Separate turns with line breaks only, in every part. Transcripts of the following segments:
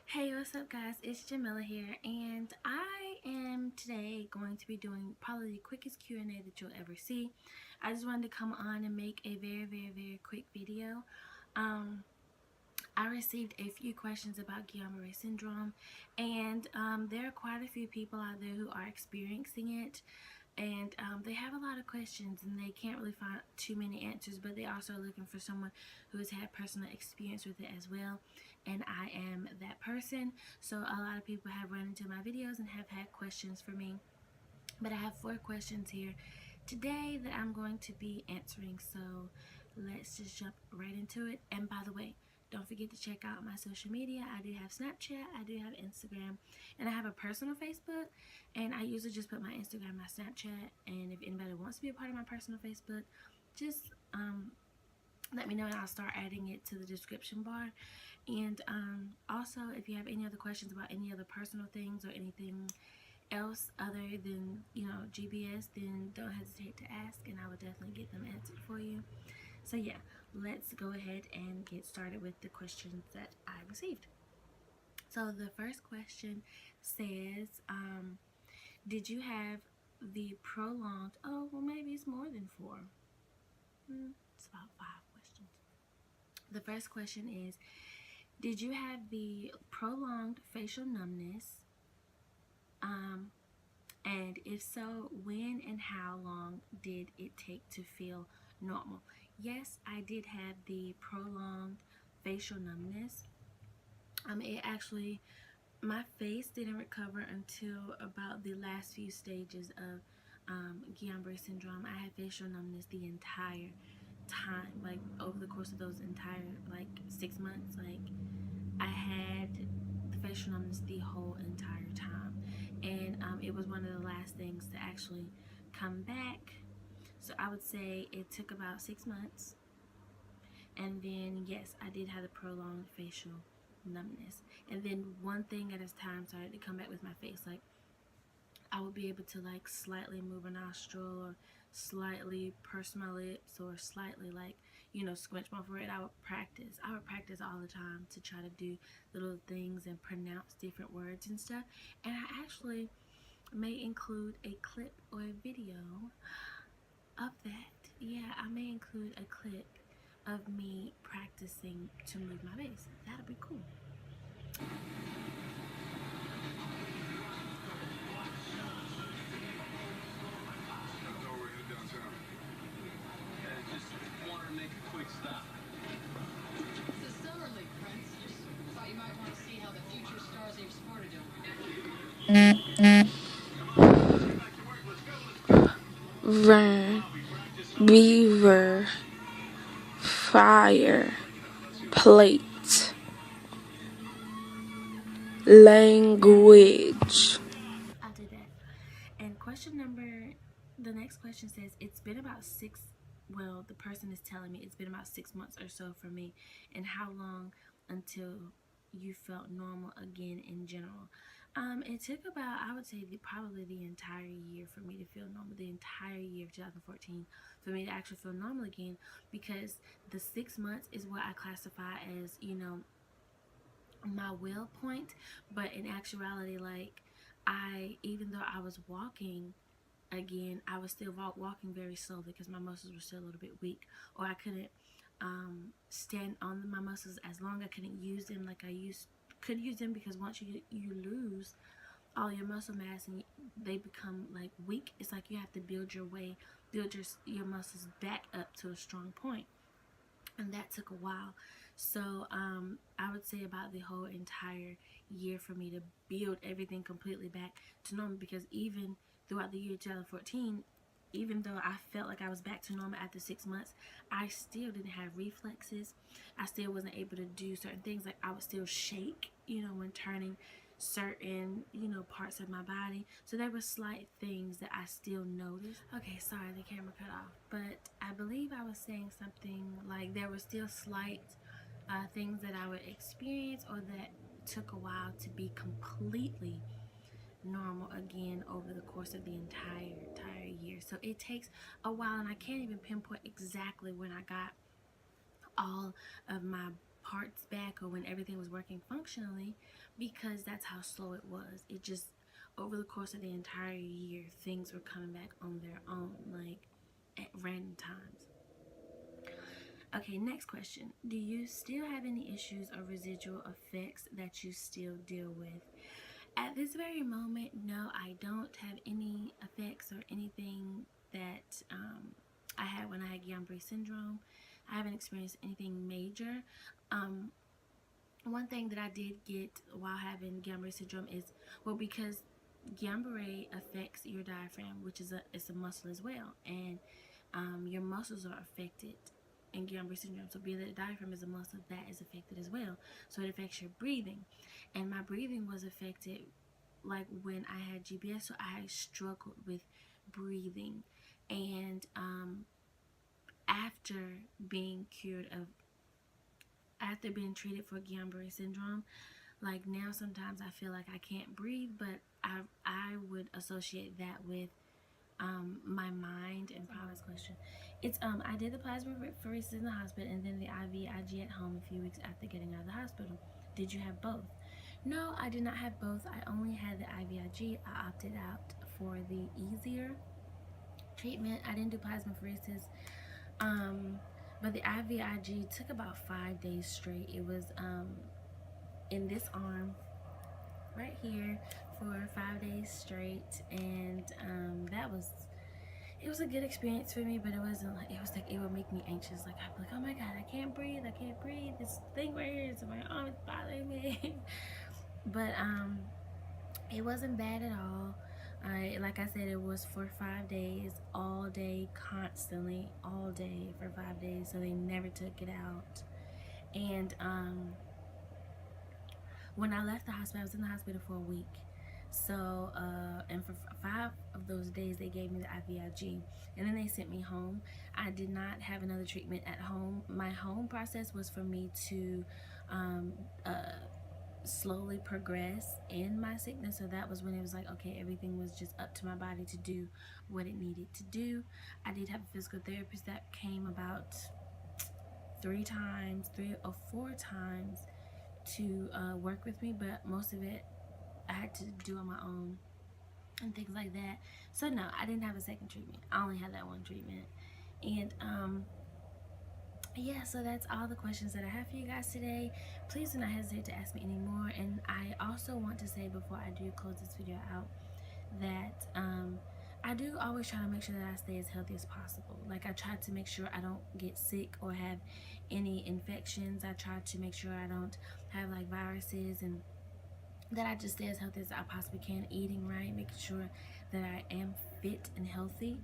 Hey, what's up guys? It's Jahmila here, and I am today going to be doing probably the quickest Q and A that you'll ever see. I just wanted to come on and make a very quick video. Um, I received a few questions about Guillain-Barré syndrome, and there are quite a few people out there who are experiencing it, and they have a lot of questions and they can't really find too many answers, but they also are looking for someone who has had personal experience with it as well, and I am that person. So a lot of people have run into my videos and have had questions for me, but I have 4 questions here today that I'm going to be answering. So let's just jump right into it. And by the way, don't forget to check out my social media. I do have Snapchat, I do have Instagram, and I have a personal Facebook. And I usually just put my Instagram, my Snapchat, and if anybody wants to be a part of my personal Facebook, just let me know and I'll start adding it to the description bar. And also, if you have any other questions about any other personal things or anything else other than GBS, then don't hesitate to ask and I will definitely get them answered for you. So yeah, let's go ahead and get started with the questions that I received. So the first question says, did you have the prolonged, oh well, maybe it's more than 4, it's about 5 questions. The first question is, did you have the prolonged facial numbness, and if so, when and how long did it take to feel normal? Yes, I did have the prolonged facial numbness. It actually, my face didn't recover until about the last few stages of Guillain-Barré syndrome. I had facial numbness the entire time, like over the course of those entire 6 months. Like, I had the facial numbness the whole entire time, and it was one of the last things to actually come back. So I would say it took about 6 months, and then yes, I did have the prolonged facial numbness, and then one thing at a time started to come back with my face. Like, I would be able to slightly move a nostril, or slightly purse my lips, or slightly squinch my forehead. I would practice all the time to try to do little things and pronounce different words and stuff. And I actually may include a clip or a video of that. Yeah, I may include a clip of me practicing to move my face. That'll be cool.
Just wanted to make a quick stop.
It's a summer league, Prince. Just thought you might want to see how the future stars of your sport are doing.
Run, beaver, fire, plate, language.
I did that. And the next question says, it's been about the person is telling me it's been about 6 months or so for me. And how long until you felt normal again in general? It took about, I would say, probably the entire year for me to feel normal. The entire year of 2014 for me to actually feel normal again, because the 6 months is what I classify as, my well point. But in actuality, even though I was walking again, I was still walking very slowly because my muscles were still a little bit weak, or I couldn't stand on my muscles as long. I couldn't use them like I could use them, because once you lose all your muscle mass and they become weak, it's like you have to build your muscles back up to a strong point, and that took a while. So I would say about the whole entire year for me to build everything completely back to normal, because even throughout the year 2014, even though I felt like I was back to normal after 6 months, I still didn't have reflexes. I still wasn't able to do certain things. Like, I would still shake, when turning certain, parts of my body. So there were slight things that I still noticed. Okay, sorry, the camera cut off. But I believe I was saying something like there were still slight things that I would experience, or that took a while to be completely normal again over the course of the entire year. So it takes a while, and I can't even pinpoint exactly when I got all of my parts back or when everything was working functionally, because that's how slow it was. It just, over the course of the entire year, things were coming back on their own, like at random times. Okay, next question. Do you still have any issues or residual effects that you still deal with? At this very moment, no, I don't have any effects or anything that I had when I had Guillain-Barré syndrome. I haven't experienced anything major. One thing that I did get while having Guillain-Barré syndrome is, well, because Guillain-Barré affects your diaphragm, which is it's a muscle as well, and your muscles are affected in Guillain-Barré syndrome. So being that the diaphragm is a muscle, that is affected as well. So it affects your breathing, and my breathing was affected like when I had GBS. So I struggled with breathing, and after being cured of, after being treated for Guillain-Barré syndrome, like now sometimes I feel like I can't breathe, but I would associate that with my mind. And promise question, it's I did the plasmapheresis in the hospital and then the IVIG at home a few weeks after getting out of the hospital. Did you have both? No, I did not have both. I only had the IVIG. I opted out for the easier treatment. I didn't do plasmapheresis. But the IVIG took about 5 days straight. It was in this arm right here for 5 days straight, and that was, it was a good experience for me, but it wasn't like, it was like, it would make me anxious. Like I'd be like, oh my god, I can't breathe, this thing right here is my arm, it's bothering me. But it wasn't bad at all. Like I said, it was for 5 days, all day, constantly, all day for 5 days, so they never took it out. And when I left the hospital, I was in the hospital for a week. So, and for 5 of those days, they gave me the IVIG, and then they sent me home. I did not have another treatment at home. My home process was for me to slowly progress in my sickness. So that was when it was like, okay, everything was just up to my body to do what it needed to do. I did have a physical therapist that came about 3 or 4 times to work with me, but most of it I had to do on my own and things like that. So no, I didn't have a second treatment. I only had that one treatment. And yeah, so that's all the questions that I have for you guys today. Please do not hesitate to ask me any more. And I also want to say, before I do close this video out, that I do always try to make sure that I stay as healthy as possible. Like I try to make sure I don't get sick or have any infections. I try to make sure I don't have like viruses, and that I just stay as healthy as I possibly can, eating right, making sure that I am fit and healthy,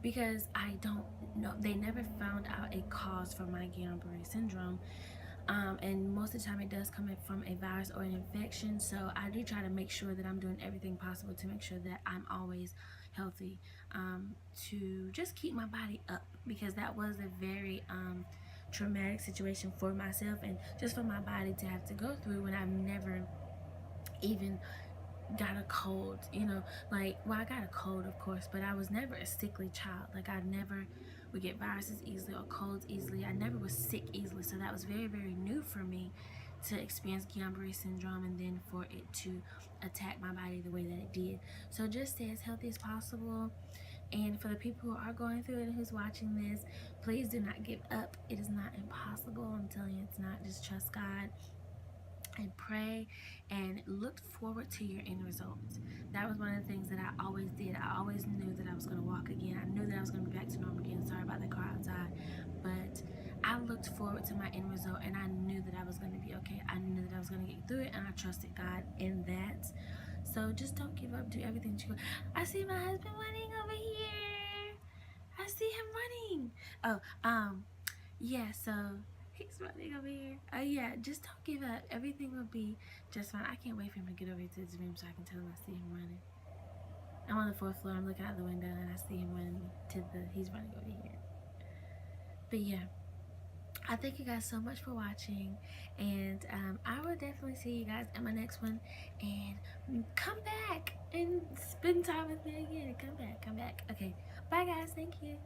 because I don't know, they never found out a cause for my Guillain-Barré syndrome, and most of the time it does come from a virus or an infection. So I do try to make sure that I'm doing everything possible to make sure that I'm always healthy, to just keep my body up, because that was a very traumatic situation for myself, and just for my body to have to go through when I've never even got a cold, you know, like, well, I got a cold of course, but I was never a sickly child. Like I never would get viruses easily or colds easily. I never was sick easily. So that was very, very new for me to experience Guillain-Barré syndrome, and then for it to attack my body the way that it did. So just stay as healthy as possible. And for the people who are going through it and who's watching this, please do not give up. It is not impossible. I'm telling you, it's not. Just trust God and pray and look forward to your end results. That was one of the things that I always did. I always knew that I was going to walk again. I knew that I was going to be back to normal again. Sorry about the car outside, but I looked forward to my end result, and I knew that I was going to be okay. I knew that I was going to get through it, and I trusted God in that. So just don't give up. Do everything that you can. I see my husband running over here. I see him running. Oh, yeah, so he's running over here. Yeah, just don't give up. Everything will be just fine. I can't wait for him to get over to his room so I can tell him I see him running. I'm on the 4th floor. I'm looking out the window and I see him running he's running over here. But yeah, I thank you guys so much for watching, and I will definitely see you guys in my next one. And come back and spend time with me again. Come back. Okay, bye guys. Thank you.